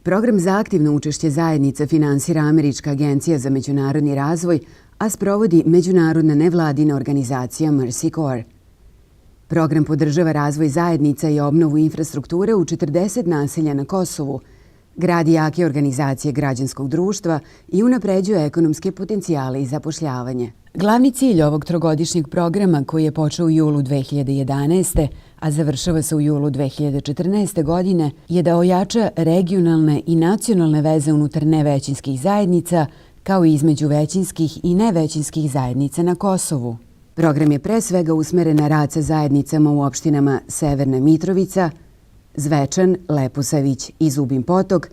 Program za aktivno učešće zajednica finansira Američka agencija za međunarodni razvoj, a sprovodi međunarodna nevladina organizacija Mercy Corps. Program podržava razvoj zajednica i obnovu infrastrukture u 40 naselja na Kosovu, gradi jake organizacije građanskog društva i unapređuje ekonomske potencijale i zapošljavanje. Glavni cilj ovog trogodišnjeg programa, koji je počeo u julu 2011. a završava se u julu 2014. godine, je da ojača regionalne i nacionalne veze unutar nevećinskih zajednica, kao i između većinskih i nevećinskih zajednica na Kosovu. Program je pre svega usmeren na rad sa zajednicama u opštinama Severna Mitrovica, Zvečan, Leposavić i Zubin Potok,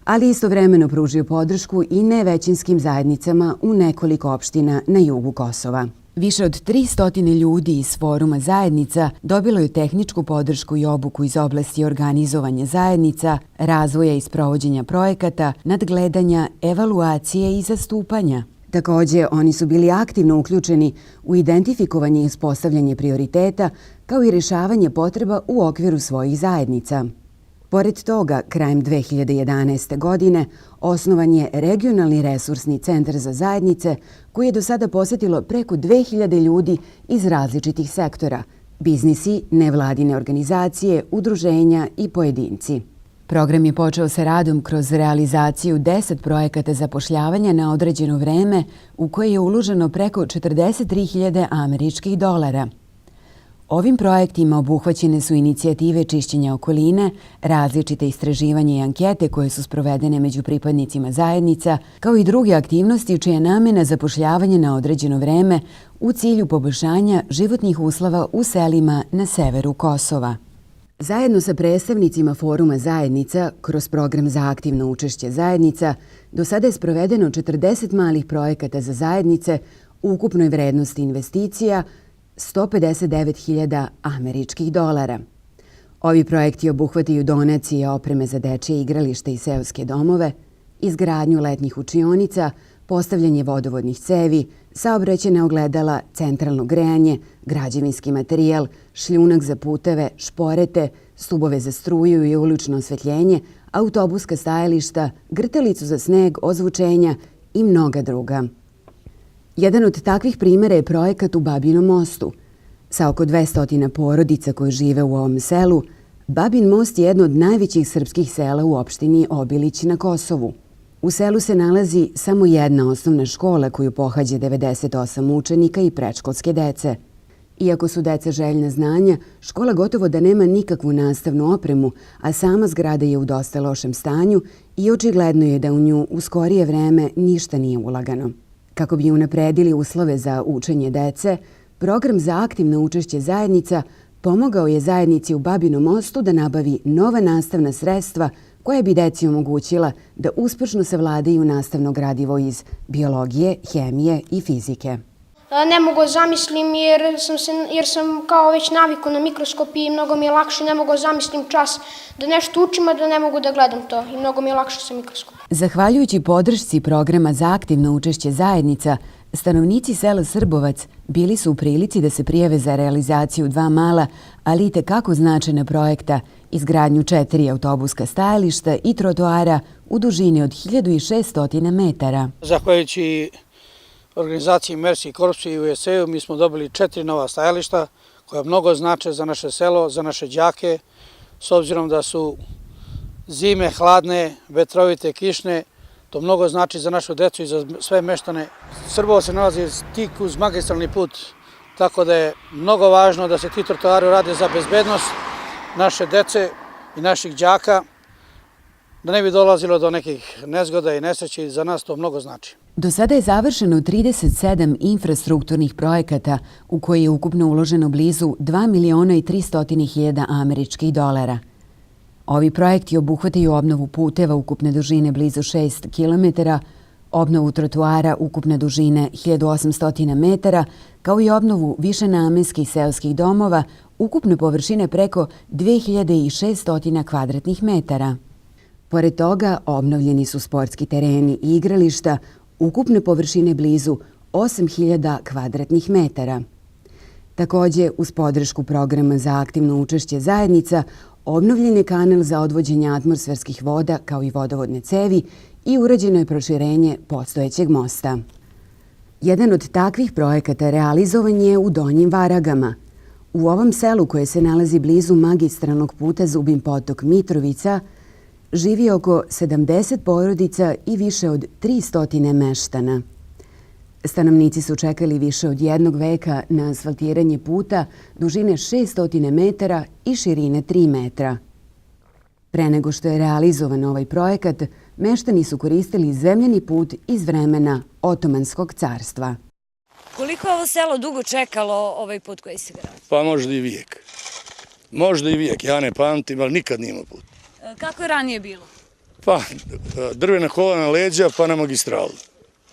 ali istovremeno pružio podršku i nevećinskim zajednicama u nekoliko opština na jugu Kosova. Više od 300 ljudi iz foruma zajednica dobilo je tehničku podršku i obuku iz oblasti organizovanja zajednica, razvoja i sprovođenja projekata, nadgledanja, evaluacije i zastupanja. Također, oni su bili aktivno uključeni u identifikovanje i uspostavljanje prioriteta, kao i rješavanje potreba u okviru svojih zajednica. Pored toga, krajem 2011. godine osnovan je Regionalni resursni centar za zajednice, koji je do sada posjetilo preko 2000 ljudi iz različitih sektora, biznisi, nevladine organizacije, udruženja i pojedinci. Program je počeo sa radom kroz realizaciju 10 projekata zapošljavanja na određeno vreme, u koje je uloženo preko 43.000 američkih dolara. Ovim projektima obuhvaćene su inicijative čišćenja okoline, različite istraživanja i ankete koje su sprovedene među pripadnicima zajednica, kao i druge aktivnosti čija je namena zapošljavanje na određeno vreme u cilju poboljšanja životnih uslova u selima na severu Kosova. Zajedno sa predstavnicima foruma zajednica, kroz program za aktivno učešće zajednica, do sada je sprovedeno 40 malih projekata za zajednice u ukupnoj vrednosti investicija 159.000 američkih dolara. Ovi projekti obuhvataju donacije opreme za dečje igralište i seoske domove, izgradnju letnjih učionica, postavljanje vodovodnih cevi, saobraćajna ogledala, centralno grejanje, građevinski materijal, šljunak za puteve, šporete, stubove za struju i ulično osvetljenje, autobuska stajališta, grtalicu za sneg, ozvučenja i mnoga druga. Jedan od takvih primjera je projekat u Babinom mostu. Sa oko 200 porodica koje žive u ovom selu, Babin most je jedno od najvećih srpskih sela u opštini Obilić na Kosovu. U selu se nalazi samo jedna osnovna škola koju pohađa 98 učenika i predškolske dece. Iako su deca željna znanja, škola gotovo da nema nikakvu nastavnu opremu, a sama zgrada je u dosta lošem stanju i očigledno je da u nju u skorije vreme ništa nije ulagano. Kako bi unapredili uslove za učenje dece, program za aktivno učešće zajednica pomogao je zajednici u Babinom mostu da nabavi nova nastavna sredstva koja bi deci omogućila da uspešno savladaju nastavno gradivo iz biologije, hemije i fizike. Ne mogu zamislim jer sam kao već navikao na mikroskop i mnogo mi je lakše, ne mogu zamislim čas da nešto učim, a da ne mogu da gledam to i mnogo mi je lakše sa mikroskopom. Zahvaljujući podršci programa za aktivno učešće zajednica, stanovnici sela Srbovac bili su u prilici da se prijave za realizaciju 2 mala, ali i tekako značajna projekta, izgradnju 4 autobuska stajališta i trotoara u dužini od 1600 metara. Zahvaljujući organizaciji Mercy Corps i USA-u mi smo dobili 4 nova stajališta koja mnogo znače za naše selo, za naše đake, s obzirom da su zime hladne, vetrovite, kišne. To mnogo znači za našu decu i za sve meštane. Srbovac se nalazi tik uz magistralni put, tako da je mnogo važno da se ti trotoari rade za bezbednost naše dece i naših đaka, da ne bi dolazilo do nekih nezgoda i nesreći, za nas to mnogo znači. Do sada je završeno 37 infrastrukturnih projekata u koji je ukupno uloženo blizu 2.300.000 američkih dolara. Ovi projekti obuhvataju obnovu puteva ukupne dužine blizu 6 km, obnovu trotoara ukupne dužine 1800 metara, kao i obnovu višenamenskih seoskih domova ukupne površine preko 2600 kvadratnih metara. Pored toga, obnovljeni su sportski tereni i igrališta ukupne površine blizu 8.000 kvadratnih metara. Također, uz podršku programa za aktivno učešće zajednica, obnovljen je kanal za odvođenje atmosferskih voda kao i vodovodne cevi i urađeno je proširenje postojećeg mosta. Jedan od takvih projekata realizovan je u Donjim Varagama. U ovom selu koje se nalazi blizu magistralnog puta Zubin Potok Mitrovica živi oko 70 porodica i više od 300 meštana. Stanovnici su čekali više od jednog veka na asfaltiranje puta dužine 600 metara i širine 3 metra. Pre nego što je realizovan ovaj projekat, meštani su koristili zemljani put iz vremena Otomanskog carstva. Koliko je ovo selo dugo čekalo ovaj put koji se gradi? Pa možda i vijek. Možda i vijek, ja ne pamtim, ali nikad nije imao put. Kako je ranije bilo? Pa drvena kola na leđa pa na magistralu.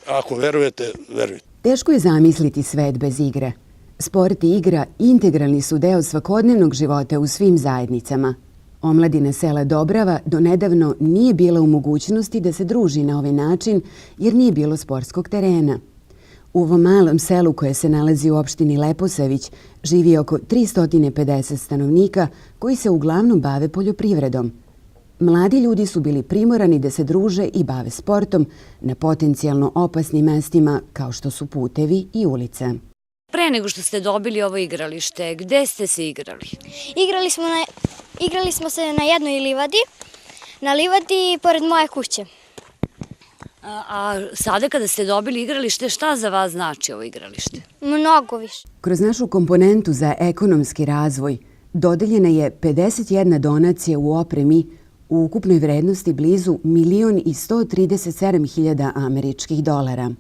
Ako verujete, verujete. Teško je zamisliti svet bez igre. Sport i igra integralni su deo svakodnevnog života u svim zajednicama. Omladina sela Dobrava donedavno nije bila u mogućnosti da se druži na ovaj način jer nije bilo sportskog terena. U ovom malom selu koje se nalazi u opštini Leposavić živi oko 350 stanovnika koji se uglavnom bave poljoprivredom. Mladi ljudi su bili primorani da se druže i bave sportom na potencijalno opasnim mestima kao što su putevi i ulice. Pre nego što ste dobili ovo igralište, gde ste se igrali? Igrali smo se na jednoj livadi, na livadi pored moje kuće. A sada kada ste dobili igralište, šta za vas znači ovo igralište? Mnogo više. Kroz našu komponentu za ekonomski razvoj dodeljena je 51 donacija u opremi u ukupnoj vrednosti blizu 1.137.000 američkih dolara.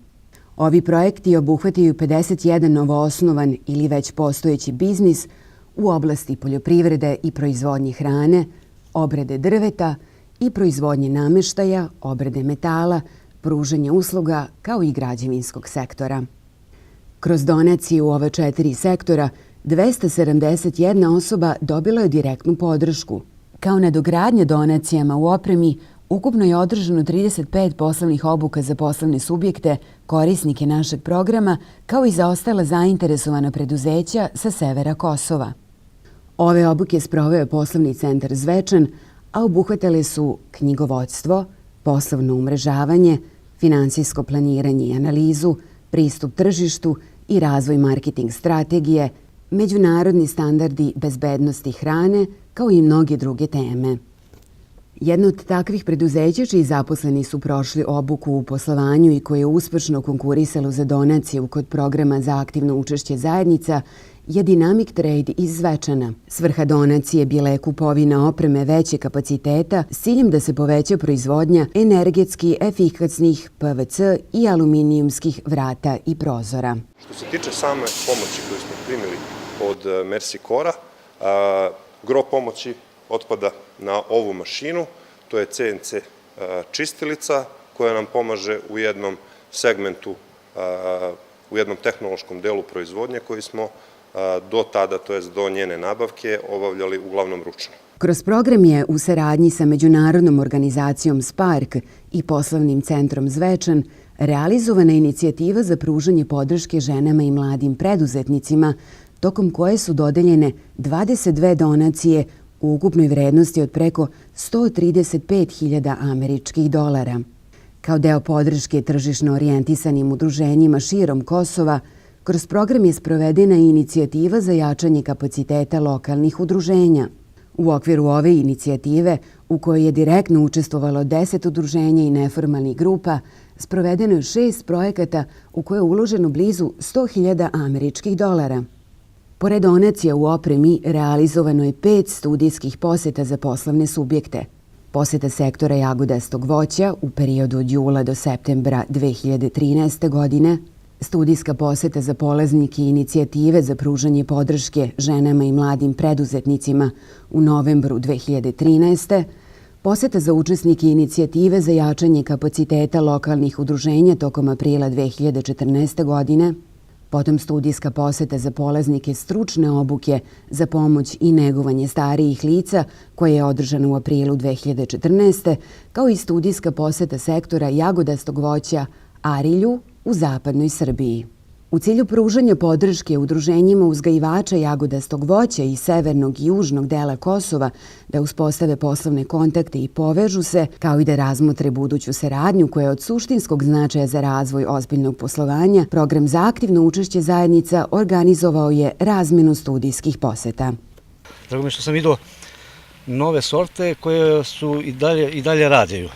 Ovi projekti obuhvataju 51 novoosnovan ili već postojeći biznis u oblasti poljoprivrede i proizvodnje hrane, obrade drveta i proizvodnje nameštaja, obrade metala, pružanja usluga kao i građevinskog sektora. Kroz donaciju u ove 4 sektora 271 osoba dobila je direktnu podršku. Kao nadogradnja donacijama u opremi, ukupno je održano 35 poslovnih obuka za poslovne subjekte, korisnike našeg programa, kao i za ostala zainteresovana preduzeća sa severa Kosova. Ove obuke sproveo je poslovni centar Zvečan, a obuhvatale su knjigovodstvo, poslovno umrežavanje, finansijsko planiranje i analizu, pristup tržištu i razvoj marketing strategije, međunarodni standardi bezbednosti hrane, kao i mnoge druge teme. Jedno od takvih preduzeća čiji zaposleni su prošli obuku u poslovanju i koje je uspešno konkurisalo za donaciju kod programa za aktivno učešće zajednica je Dynamic Trade iz Zvečana. Svrha donacije bila je kupovina opreme veće kapaciteta s ciljem da se poveća proizvodnja energetski efikasnih PVC i aluminijumskih vrata i prozora. Što se tiče same pomoći koju smo primili od Mercy Corps-a, gro pomoći otpada na ovu mašinu, to je CNC čistilica koja nam pomaže u jednom segmentu, u jednom tehnološkom delu proizvodnje koji smo do tada, to jest do njene nabavke, obavljali uglavnom ručno. Kroz program je u saradnji sa međunarodnom organizacijom Spark i poslovnim centrom Zvečan realizovana inicijativa za pružanje podrške ženama i mladim preduzetnicima, tokom koje su dodeljene 22 donacije u ukupnoj vrednosti od preko 135.000 američkih dolara. Kao deo podrške tržišno orijentisanim udruženjima širom Kosova, kroz program je sprovedena i inicijativa za jačanje kapaciteta lokalnih udruženja. U okviru ove inicijative, u kojoj je direktno učestvovalo 10 udruženja i neformalnih grupa, sprovedeno je 6 projekata u koje je uloženo blizu 100.000 američkih dolara. Pored donacija u opremi, realizovano je 5 studijskih poseta za poslovne subjekte. Poseta sektora jagodastog voća u periodu od jula do septembra 2013. godine, studijska poseta za polaznike inicijative za pružanje podrške ženama i mladim preduzetnicima u novembru 2013. Poseta za učesnike inicijative za jačanje kapaciteta lokalnih udruženja tokom aprila 2014. godine, potom studijska poseta za polaznike stručne obuke za pomoć i negovanje starijih lica koja je održana u aprilu 2014. kao i studijska poseta sektora jagodastog voća Arilju u zapadnoj Srbiji. U cilju pružanja podrške udruženjima uzgajivača jagodastog voća iz severnog i južnog dela Kosova da uspostave poslovne kontakte i povežu se, kao i da razmotre buduću saradnju koja je od suštinskog značaja za razvoj ozbiljnog poslovanja, program za aktivno učešće zajednica organizovao je razmenu studijskih poseta. Drago mi je što sam vidio nove sorte koje su i dalje rađaju.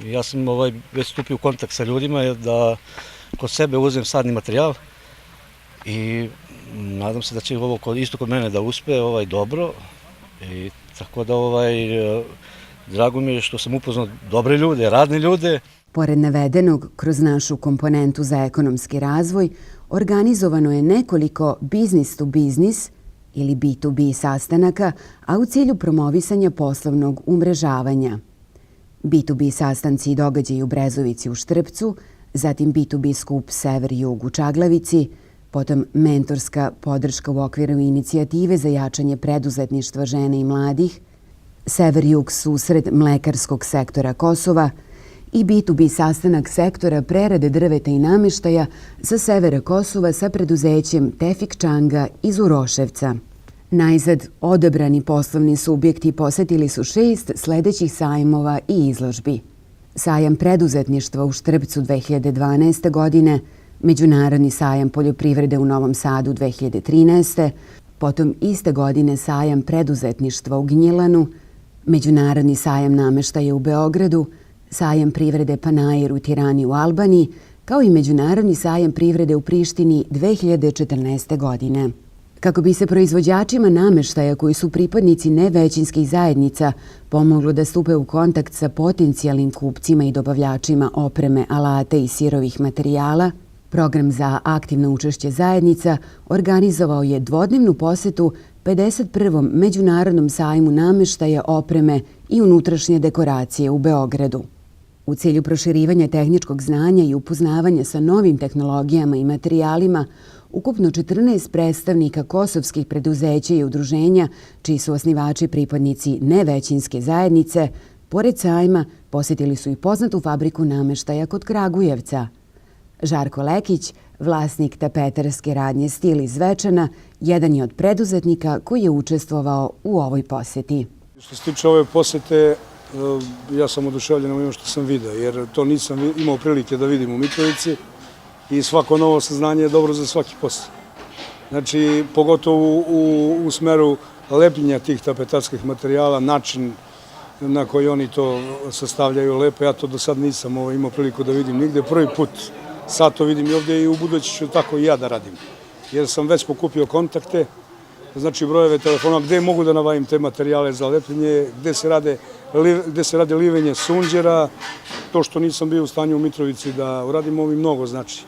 Ja sam već stupio u kontakt sa ljudima da kod sebe uzem sadni materijal i nadam se da će ovo isto kod mene da uspe dobro. I tako da drago mi je što sam upoznao dobre ljude, radne ljude. Pored navedenog, kroz našu komponentu za ekonomski razvoj, organizovano je nekoliko business to business ili B2B sastanaka, a u cilju promovisanja poslovnog umrežavanja. B2B sastanci i događaji u Brezovici u Štrpcu, zatim B2B skup Sever-Jug u Čaglavici, potom mentorska podrška u okviru inicijative za jačanje preduzetništva žena i mladih, Sever-Jug susret mlekarskog sektora Kosova i B2B sastanak sektora prerade drveta i nameštaja sa severa Kosova sa preduzećem Tefik Čanga iz Uroševca. Najzad, odabrani poslovni subjekti posetili su 6 sledećih sajmova i izložbi. Sajam preduzetništva u Štrpcu 2012. godine, Međunarodni sajam poljoprivrede u Novom Sadu 2013. Potom iste godine sajam preduzetništva u Gnjilanu, Međunarodni sajam nameštaja u Beogradu, sajam privrede Panajir u Tirani u Albaniji, kao i Međunarodni sajam privrede u Prištini 2014. godine. Kako bi se proizvođačima nameštaja koji su pripadnici nevećinskih zajednica pomoglo da stupe u kontakt sa potencijalnim kupcima i dobavljačima opreme, alate i sirovih materijala, program za aktivno učešće zajednica organizovao je dvodnevnu posetu 51. Međunarodnom sajmu nameštaja, opreme i unutrašnje dekoracije u Beogradu. U cilju proširivanja tehničkog znanja i upoznavanja sa novim tehnologijama i materijalima, ukupno 14 predstavnika kosovskih preduzeća i udruženja, čiji su osnivači pripadnici nevećinske zajednice, pored sajma posetili su i poznatu fabriku nameštaja kod Kragujevca. Žarko Lekić, vlasnik tapetarske radnje Stil iz Zvečana, jedan je od preduzetnika koji je učestvovao u ovoj poseti. Što se tiče ove posete, ja sam oduševljen ovim što sam vidio, jer to nisam imao prilike da vidim u Mitrovici i svako novo saznanje je dobro za svaki posao. Znači, pogotovo u smeru lepljenja tih tapetarskih materijala, način na koji oni to sastavljaju lepo, ja to do sad nisam imao priliku da vidim nigde. Prvi put sad to vidim i ovdje i u budući ću tako i ja da radim, jer sam već pokupio kontakte, znači brojeve telefona, gde mogu da nabavim te materijale za lepljenje, gde se rade livenje sunđera, to što nisam bio u stanju u Mitrovici da uradim, ovo mi mnogo znači.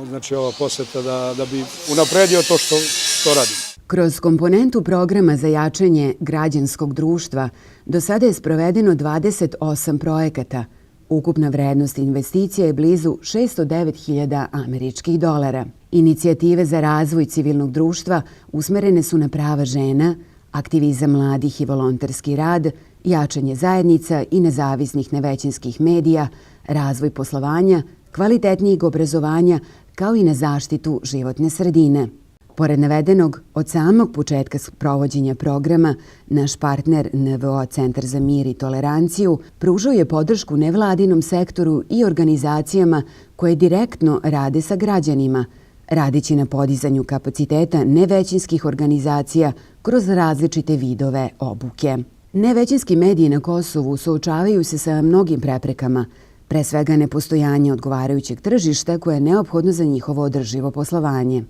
Znači ova poseta da bi unapredio to što radim. Kroz komponentu programa za jačanje građanskog društva do sada je sprovedeno 28 projekata. Ukupna vrednost investicija je blizu 609.000 američkih dolara. Inicijative za razvoj civilnog društva usmerene su na prava žena, aktivizam mladih i volonterski rad, jačanje zajednica i nezavisnih nevećinskih medija, razvoj poslovanja, kvalitetnijeg obrazovanja, kao i na zaštitu životne sredine. Pored navedenog, od samog početka provođenja programa, naš partner NVO Centar za mir i toleranciju pružao je podršku nevladinom sektoru i organizacijama koje direktno rade sa građanima, radeći na podizanju kapaciteta nevećinskih organizacija kroz različite vidove obuke. Nevećinski mediji na Kosovu suočavaju se sa mnogim preprekama, pre svega nepostojanje odgovarajućeg tržišta koje je neophodno za njihovo održivo poslovanje.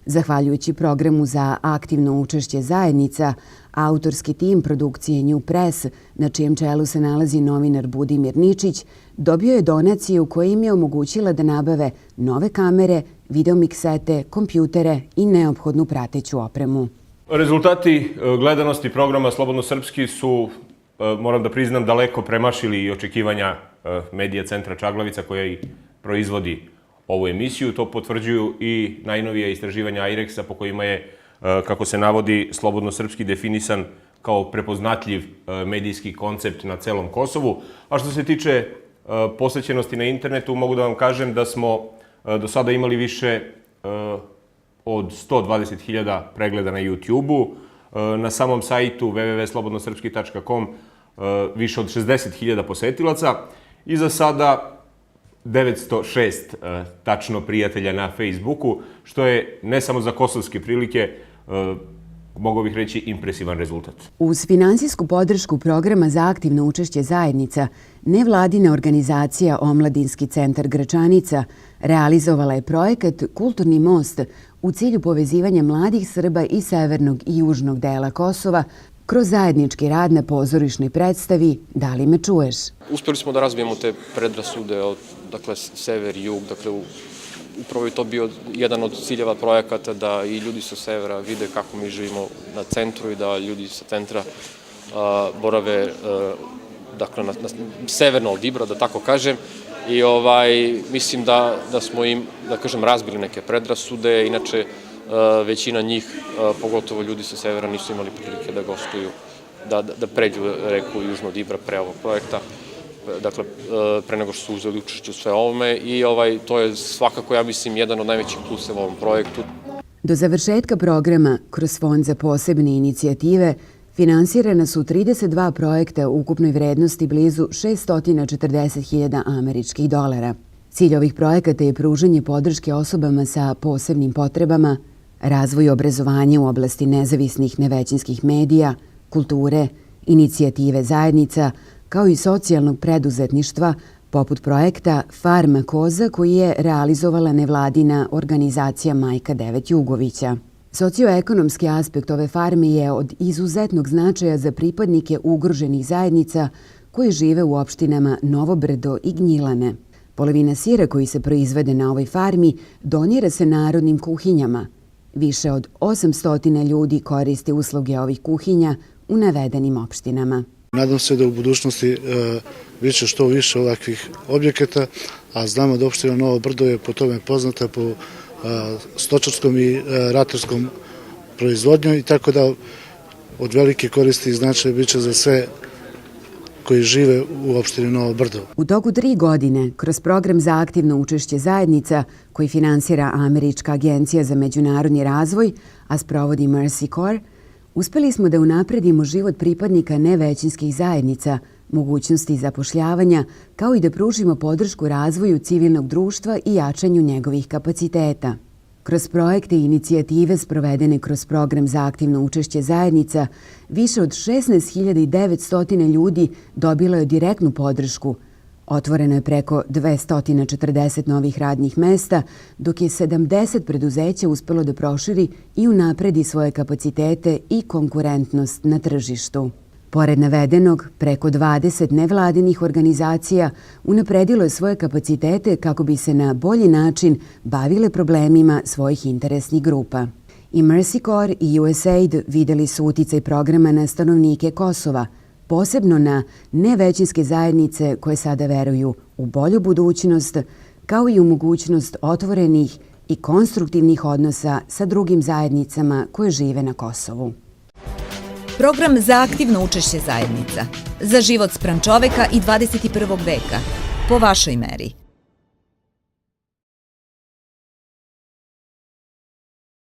Zahvaljujući programu za aktivno učešće zajednica, autorski tim produkcije New Press, na čijem čelu se nalazi novinar Budimir Ničić, dobio je donaciju koja im je omogućila da nabave nove kamere, videomiksete, kompjutere i neophodnu prateću opremu. Rezultati gledanosti programa Slobodno srpski su, moram da priznam, daleko premašili i očekivanja Medija centra Čaglavica koja i proizvodi ovu emisiju. To potvrđuju i najnovije istraživanja IREX-a po kojima je, kako se navodi, Slobodno srpski definisan kao prepoznatljiv medijski koncept na celom Kosovu. A što se tiče posvećenosti na internetu, mogu da vam kažem da smo do sada imali više od 120.000 pregleda na YouTube-u, na samom sajtu www.slobodnosrpski.com više od 60.000 posetilaca i za sada 906 tačno prijatelja na Facebooku, što je ne samo za kosovske prilike, mogao bih reći, impresivan rezultat. Uz finansijsku podršku programa za aktivno učešće zajednica, nevladina organizacija Omladinski centar Gračanica realizovala je projekat Kulturni most u cilju povezivanja mladih Srba iz severnog i južnog dela Kosova kroz zajednički rad na pozorišnoj predstavi Da li me čuješ? Uspeli smo da razvijemo te predrasude od sever i jug, upravo je to bio jedan od ciljeva projekata da i ljudi sa severa vide kako mi živimo na centru i da ljudi sa centra borave severno od Ibra, da tako kažem. I mislim da smo im, razbili neke predrasude. Inače, većina njih, pogotovo ljudi sa severa, nisu imali prilike da gostuju, da pređu reku južno od Ibra pre ovog projekta. Dakle, pre nego što su uzeli učešće u sve ovome i to je svakako, ja mislim, jedan od najvećih pluseva u ovom projektu. Do završetka programa, kroz Fond za posebne inicijative, finansirana su 32 projekta u ukupnoj vrednosti blizu 640.000 američkih dolara. Cilj ovih projekata je pružanje podrške osobama sa posebnim potrebama, razvoj obrazovanja u oblasti nezavisnih nevećinskih medija, kulture, inicijative zajednica, kao i socijalnog preduzetništva, poput projekta Farma koza koji je realizovala nevladina organizacija Majka 9 Jugovića. Socioekonomski aspekt ove farme je od izuzetnog značaja za pripadnike ugroženih zajednica koji žive u opštinama Novo Brdo i Gnjilane. Polovina sira koji se proizvede na ovoj farmi donira se narodnim kuhinjama. Više od 800 ljudi koriste usluge ovih kuhinja u navedenim opštinama. Nadam se da u budućnosti biće što više ovakvih objekata, a znamo da opština Novo Brdo je po tome poznata po stočarskom i ratarskom proizvodnjom i tako da od velike koristi i značaja biće za sve koji žive u opštini Novo Brdo. U toku 3 godine, kroz program za aktivno učešće zajednica koji finansira Američka agencija za međunarodni razvoj, a sprovodi Mercy Corps, uspeli smo da unapredimo život pripadnika nevećinskih zajednica, mogućnosti zapošljavanja, kao i da pružimo podršku razvoju civilnog društva i jačanju njegovih kapaciteta. Kroz projekte i inicijative sprovedene kroz program za aktivno učešće zajednica, više od 16.900 ljudi dobilo je direktnu podršku. Otvoreno je preko 240 novih radnih mesta, dok je 70 preduzeća uspelo da proširi i unapredi svoje kapacitete i konkurentnost na tržištu. Pored navedenog, preko 20 nevladinih organizacija unapredilo je svoje kapacitete kako bi se na bolji način bavile problemima svojih interesnih grupa. I Mercy Corps i USAID videli su uticaj programa na stanovnike Kosova, posebno na nevećinske zajednice koje sada veruju u bolju budućnost, kao i u mogućnost otvorenih i konstruktivnih odnosa sa drugim zajednicama koje žive na Kosovu. Program za aktivno učešće zajednica. Za život spram čoveka i 21. veka. Po vašoj meri.